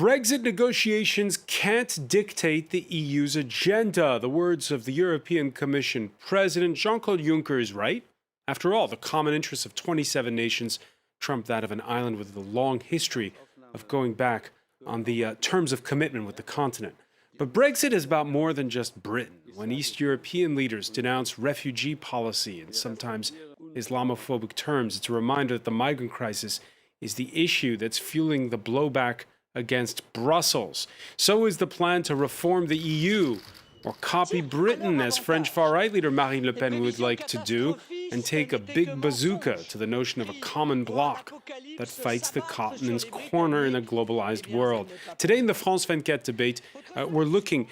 Brexit negotiations can't dictate the EU's agenda. The words of the European Commission President Jean-Claude Juncker is right. After all, the common interests of 27 nations trump that of an island with a long history of going back on the terms of commitment with the continent. But Brexit is about more than just Britain. When East European leaders denounce refugee policy in sometimes Islamophobic terms, it's a reminder that the migrant crisis is the issue that's fueling the blowback against Brussels. So is the plan to reform the EU, or copy Britain, as French far-right leader Marine Le Pen would like to do, and take a big bazooka to the notion of a common bloc that fights the continent's corner in a globalized world. Today in the France 24 debate, we're looking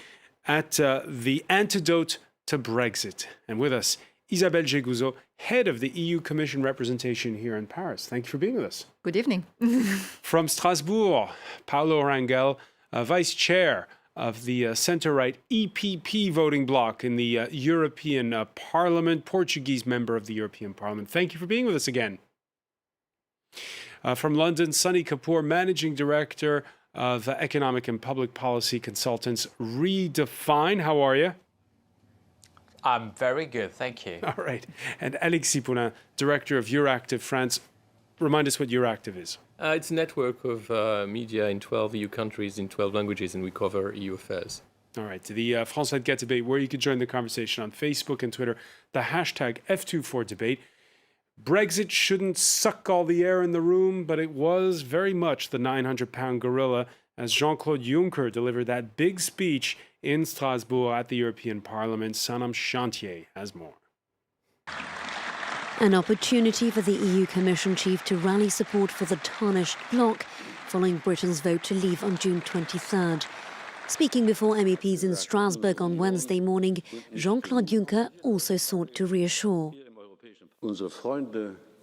at the antidote to Brexit. And with us, Isabelle Jégouzot, head of the EU Commission representation here in Paris. Thank you for being with us. Good evening. From Strasbourg, Paulo Rangel, vice chair of the centre-right EPP voting bloc in the European Parliament, Portuguese member of the European Parliament. Thank you for being with us again. From London, Sonny Kapoor, managing director of economic and public policy consultants Redefine. How are you? I'm very good, thank you. All right. And Alexis Poulain, director of Euractiv France. Remind us what Euractiv is. It's a network of media in 12 EU countries in 12 languages, and we cover EU affairs. All right. To the France 24 debate, where you can join the conversation on Facebook and Twitter, the hashtag F24debate. Brexit shouldn't suck all the air in the room, but it was very much the 900-pound gorilla as Jean-Claude Juncker delivered that big speech in Strasbourg at the European Parliament. Sanam Chantier has more. An opportunity for the EU Commission chief to rally support for the tarnished bloc following Britain's vote to leave on June 23rd. Speaking before MEPs in Strasbourg on Wednesday morning, Jean-Claude Juncker also sought to reassure.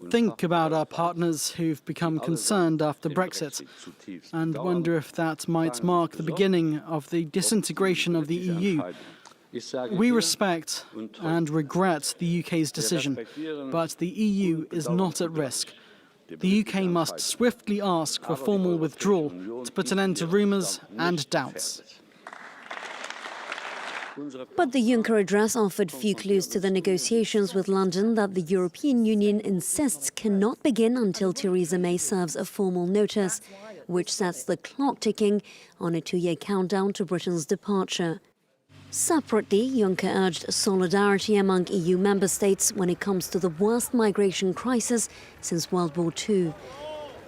Think about our partners who've become concerned after Brexit and wonder if that might mark the beginning of the disintegration of the EU. We respect and regret the UK's decision, but the EU is not at risk. The UK must swiftly ask for formal withdrawal to put an end to rumours and doubts. But the Juncker address offered few clues to the negotiations with London that the European Union insists cannot begin until Theresa May serves a formal notice, which sets the clock ticking on a 2-year countdown to Britain's departure. Separately, Juncker urged solidarity among EU member states when it comes to the worst migration crisis since World War II.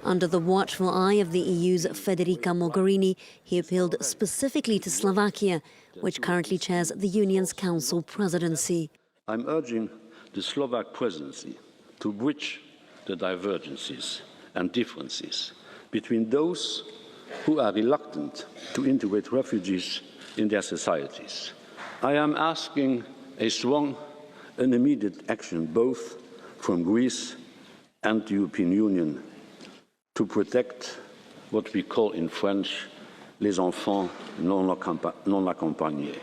Under the watchful eye of the EU's Federica Mogherini, he appealed specifically to Slovakia, which currently chairs the Union's Council presidency. I'm urging the Slovak presidency to bridge the divergences and differences between those who are reluctant to integrate refugees in their societies. I am asking a strong and immediate action both from Greece and the European Union to protect what we call in French les enfants non accompagnés.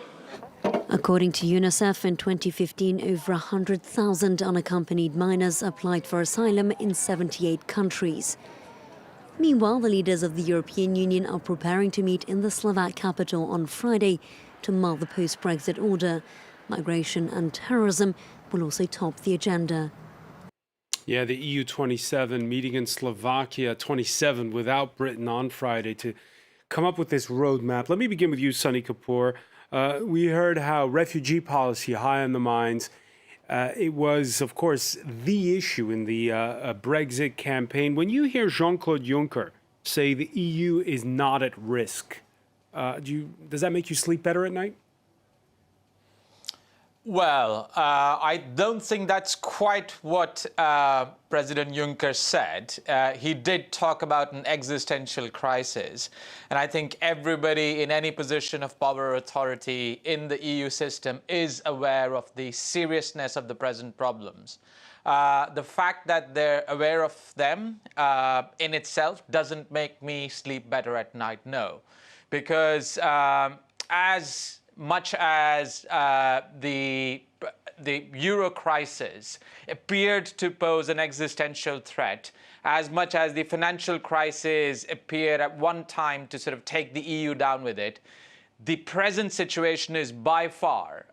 According to UNICEF, in 2015, over 100,000 unaccompanied minors applied for asylum in 78 countries. Meanwhile, the leaders of the European Union are preparing to meet in the Slovak capital on Friday to mark the post-Brexit order. Migration and terrorism will also top the agenda. Yeah, the EU 27 meeting in Slovakia, 27 without Britain on Friday to come up with this roadmap. Let me begin with you, Sonny Kapoor. We heard how refugee policy high on the minds. It was, of course, the issue in the Brexit campaign. When you hear Jean-Claude Juncker say the EU is not at risk, does that make you sleep better at night? Well, I don't think that's quite what President Juncker said. He did talk about an existential crisis. And I think everybody in any position of power or authority in the EU system is aware of the seriousness of the present problems. The fact that they're aware of them in itself doesn't make me sleep better at night, no. Because as much as the the euro crisis appeared to pose an existential threat, as much as the financial crisis appeared at one time to sort of take the EU down with it, the present situation is by far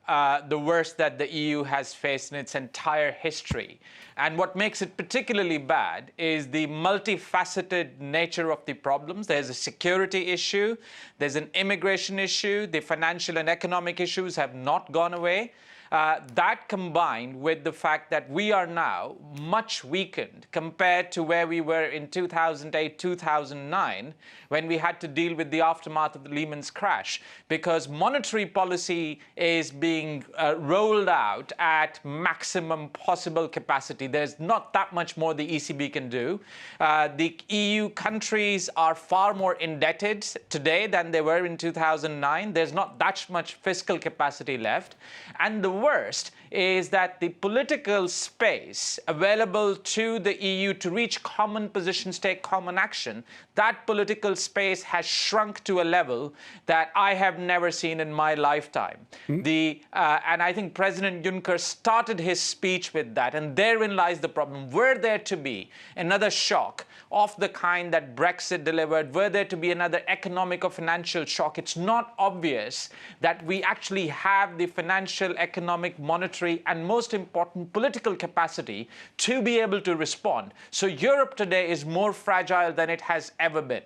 the worst that the EU has faced in its entire history. And what makes it particularly bad is the multifaceted nature of the problems. There's a security issue, there's an immigration issue, the financial and economic issues have not gone away. That combined with the fact that we are now much weakened compared to where we were in 2008, 2009, when we had to deal with the aftermath of the Lehman's crash, because monetary policy is being rolled out at maximum possible capacity. There's not that much more the ECB can do. The EU countries are far more indebted today than they were in 2009. There's not that much fiscal capacity left. And the worst is that the political space available to the EU to reach common positions, take common action, that political space has shrunk to a level that I have never seen in my lifetime. And I think President Juncker started his speech with that, and therein lies the problem. Were there to be another shock of the kind that Brexit delivered, were there to be another economic or financial shock, it's not obvious that we actually have the financial, economic, monetary, and most important, political capacity to be able to respond. So Europe today is more fragile than it has ever been.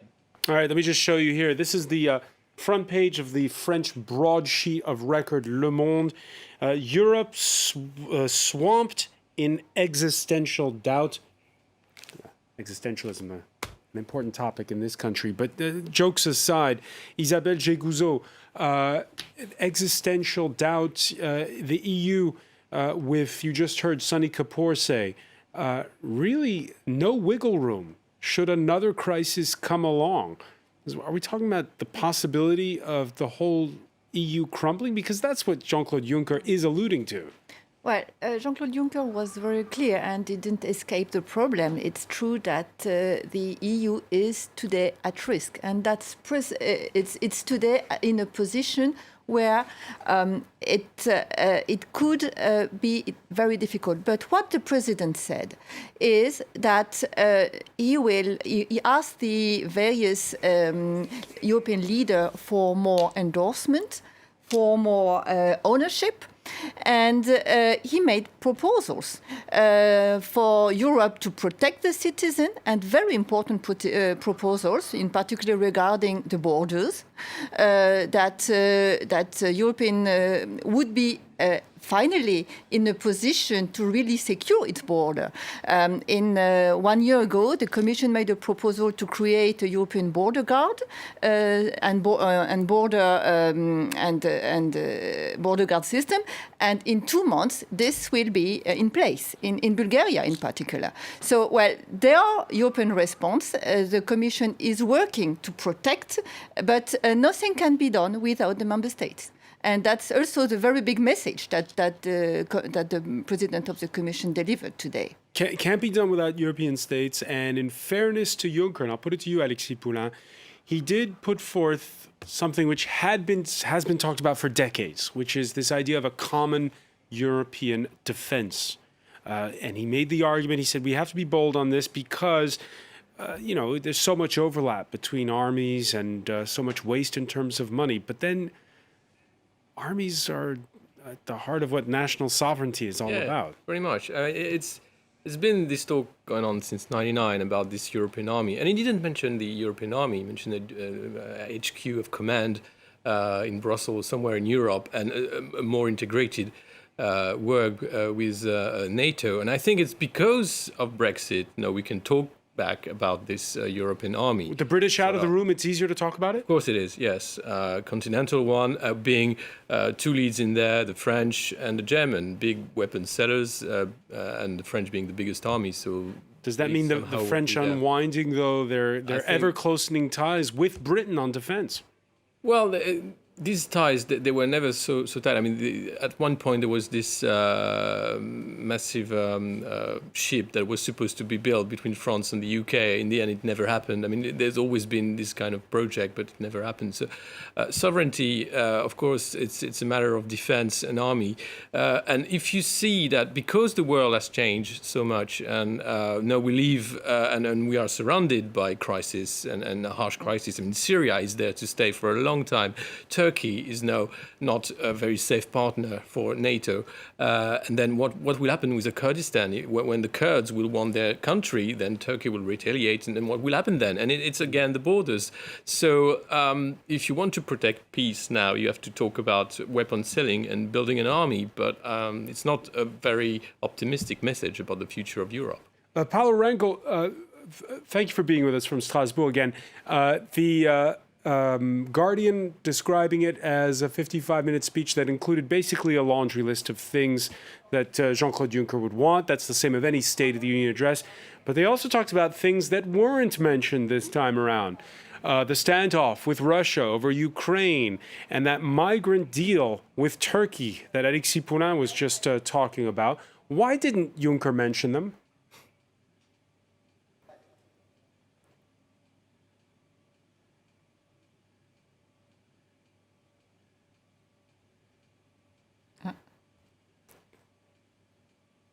All right, let me just show you here. This is the front page of the French broadsheet of record Le Monde. Europe swamped in existential doubt. Existentialism, an important topic in this country. But jokes aside, Isabelle Jégouzot, existential doubt, the EU, with, you just heard Sonny Kapoor say, really no wiggle room should another crisis come along. Are we talking about the possibility of the whole EU crumbling? Because that's what Jean-Claude Juncker is alluding to. Well, Jean-Claude Juncker was very clear and didn't escape the problem. It's true that the EU is today at risk, and it's today in a position where it could be very difficult. But what the president said is that he asked the various European leaders for more endorsement, for more ownership. And he made proposals for Europe to protect the citizen, and very important proposals, in particular regarding the borders, that European would be finally in a position to really secure its border. 1 year ago, the Commission made a proposal to create a European border guard and border guard system. And in 2 months, this will be in place, in Bulgaria in particular. So, well, there are European response. The Commission is working to protect, but nothing can be done without the member states. And that's also the very big message that the President of the Commission delivered today. Can't be done without European states. And in fairness to Juncker, and I'll put it to you, Alexis Poulain, he did put forth something which has been talked about for decades, which is this idea of a common European defense. And he made the argument, he said, we have to be bold on this because there's so much overlap between armies and so much waste in terms of money. But then armies are at the heart of what national sovereignty is all about. Pretty much. It's been this talk going on since '99 about this European army, and he didn't mention the European army. He mentioned the HQ of command in Brussels, somewhere in Europe, and a more integrated work with NATO. And I think it's because of Brexit. We can talk back about this European army. With the British out of the room, it's easier to talk about it? Of course it is, yes. Continental one being two leads in there, the French and the German, big weapon sellers, and the French being the biggest army. So does that mean the French unwinding, though, their ever-closening ties with Britain on defense? Well, these ties, they were never so tight. I mean, at one point there was this massive ship that was supposed to be built between France and the UK. In the end, it never happened. I mean, there's always been this kind of project, but it never happened. So sovereignty, of course, it's a matter of defense and army. And if you see that because the world has changed so much, and now we live and we are surrounded by crisis and a harsh crisis. I mean, Syria is there to stay for a long time. Turkey is now not a very safe partner for NATO. And then what will happen with the Kurdistan? When the Kurds will want their country, then Turkey will retaliate. And then what will happen then? And it's again the borders. So if you want to protect peace now, you have to talk about weapon selling and building an army. But it's not a very optimistic message about the future of Europe. Paolo Rangel, thank you for being with us from Strasbourg again. The Guardian describing it as a 55-minute speech that included basically a laundry list of things that Jean-Claude Juncker would want. That's the same of any State of the Union address. But they also talked about things that weren't mentioned this time around. The standoff with Russia over Ukraine and that migrant deal with Turkey that Alexis Poulain was just talking about. Why didn't Juncker mention them?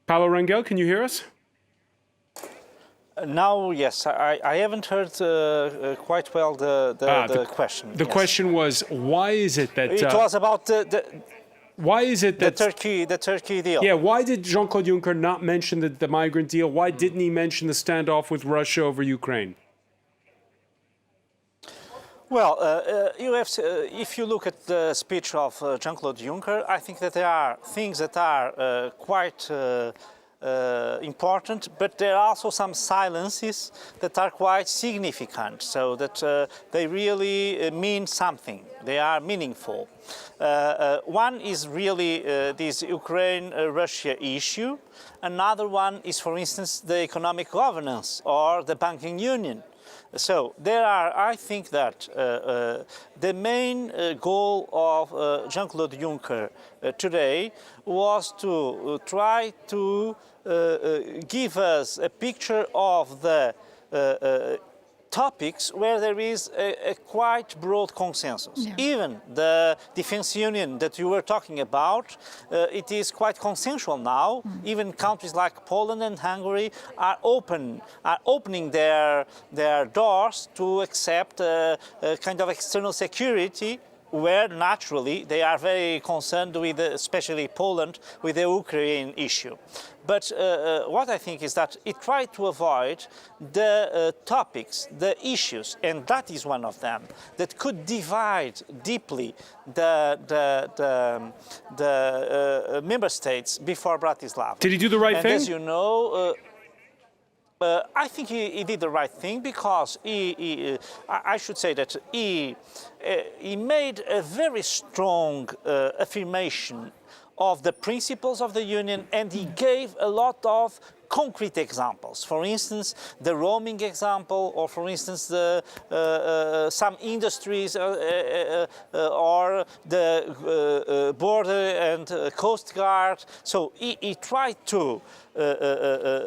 Paolo Rangel, can you hear us? Now, yes, I haven't heard quite well the question. The question was, why is it that... it was about why is it that... the Turkey deal. Yeah, why did Jean-Claude Juncker not mention the migrant deal? Why didn't he mention the standoff with Russia over Ukraine? Well, if you look at the speech of Jean-Claude Juncker, I think that there are things that are quite important, but there are also some silences that are quite significant, so that they really mean something. They are meaningful. One is really this Ukraine-Russia issue. Another one is, for instance, the economic governance or the banking union. So there are, I think that the main goal of Jean-Claude Juncker today was to try to give us a picture of the topics where there is a quite broad consensus. Yeah. Even the defense union that you were talking about, it is quite consensual now. Even countries like Poland and Hungary are opening their doors to accept a kind of external security, where naturally they are very concerned with, especially Poland, with the Ukraine issue. But what I think is that it tried to avoid the topics, the issues, and that is one of them, that could divide deeply the member states before Bratislava. Did he do the right thing? As you know, I think he did the right thing because I should say that he made a very strong affirmation of the principles of the Union, and he gave a lot of concrete examples. For instance, the roaming example, or for instance, some industries or the border and coast guard. So he tried to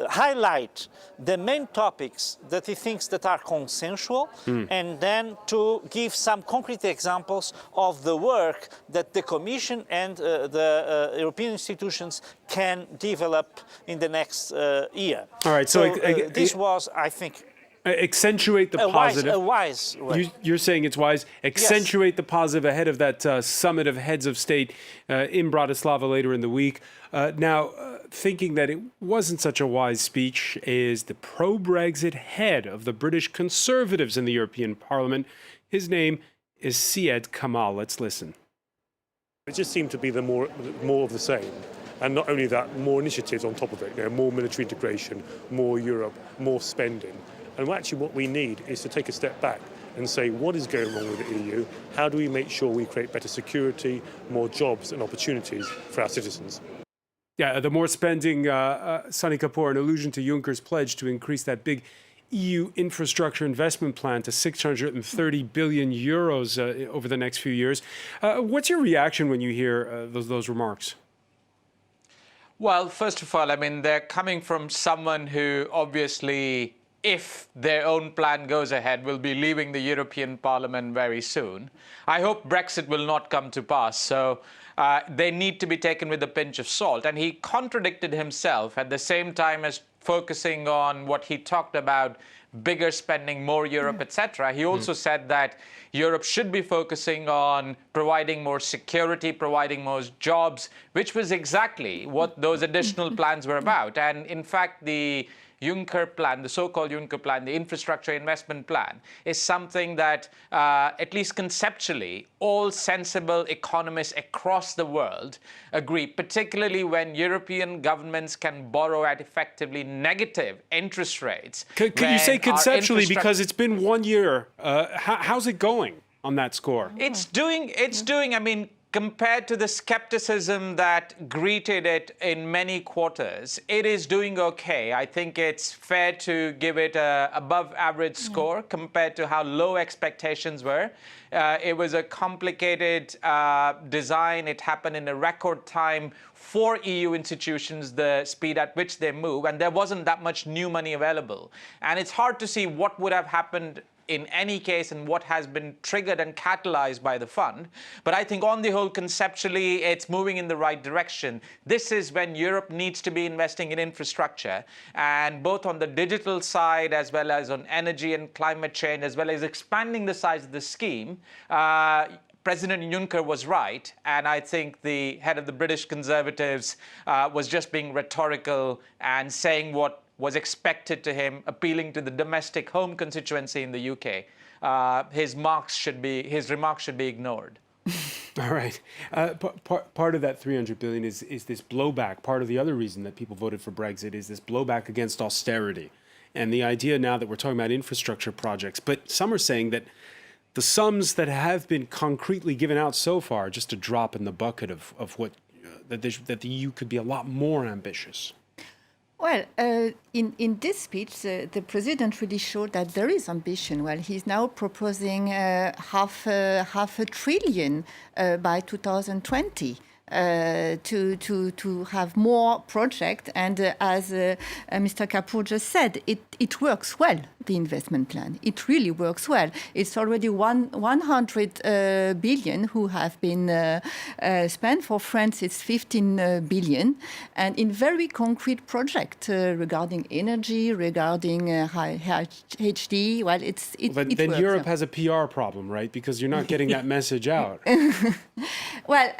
highlight the main topics that he thinks that are consensual, and then to give some concrete examples of the work that the Commission and the European institutions can develop in the next year. All right, so this was, I think, accentuate the positive. A wise way. You're saying it's wise. Accentuate the positive ahead of that summit of heads of state in Bratislava later in the week. Now, thinking that it wasn't such a wise speech is the pro-Brexit head of the British Conservatives in the European Parliament. His name is Syed Kamal. Let's listen. It just seemed to be the more of the same. And not only that, more initiatives on top of it, more military integration, more Europe, more spending. And actually what we need is to take a step back and say, what is going wrong with the EU? How do we make sure we create better security, more jobs and opportunities for our citizens? Yeah, the more spending, Sonny Kapoor, an allusion to Juncker's pledge to increase that big EU infrastructure investment plan to 630 billion euros over the next few years. What's your reaction when you hear those remarks? Well, first of all, I mean, they're coming from someone who obviously, if their own plan goes ahead, will be leaving the European Parliament very soon. I hope Brexit will not come to pass, so they need to be taken with a pinch of salt. And he contradicted himself at the same time as focusing on what he talked about, bigger spending, more Europe, etc. He also said that Europe should be focusing on providing more security, providing more jobs, which was exactly what those additional plans were about. And in fact, the Juncker plan, the so-called Juncker plan, the infrastructure investment plan, is something that, at least conceptually, all sensible economists across the world agree, particularly when European governments can borrow at effectively negative interest rates. Could you say conceptually, because it's been 1 year, how's it going on that score? It's doing, I mean, compared to the skepticism that greeted it in many quarters, it is doing okay. I think it's fair to give it an above-average score compared to how low expectations were. It was a complicated design. It happened in a record time for EU institutions, the speed at which they move, and there wasn't that much new money available. And it's hard to see what would have happened in any case and what has been triggered and catalyzed by the fund. But I think on the whole, conceptually, it's moving in the right direction. This is when Europe needs to be investing in infrastructure, and both on the digital side as well as on energy and climate change, as well as expanding the size of the scheme. President Juncker was right, and I think the head of the British Conservatives was just being rhetorical and saying what was expected to him, appealing to the domestic home constituency in the UK. His remarks should be ignored. All right. Part of that 300 billion is this blowback. Part of the other reason that people voted for Brexit is this blowback against austerity. And the idea now that we're talking about infrastructure projects, but some are saying that the sums that have been concretely given out so far are just a drop in the bucket of what that the EU could be a lot more ambitious. Well, in this speech, the president really showed that there is ambition. Well, he's now proposing half a trillion by 2020. To have more projects, and as Mr. Kapoor just said, it works well, the investment plan. It really works well. It's already 100 billion who have been spent. For France, it's 15 billion, and in very concrete projects regarding energy, regarding HD. Well, it then works. Europe has a PR problem, right? Because you're not getting that message out. Well,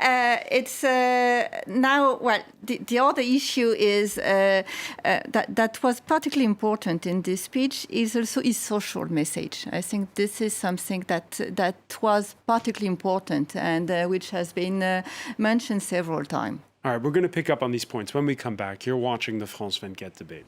it's now. Well, the other issue is that was particularly important in this speech is also his social message. I think this is something that was particularly important and which has been mentioned several times. All right, we're going to pick up on these points when we come back. You're watching the France 24 debate.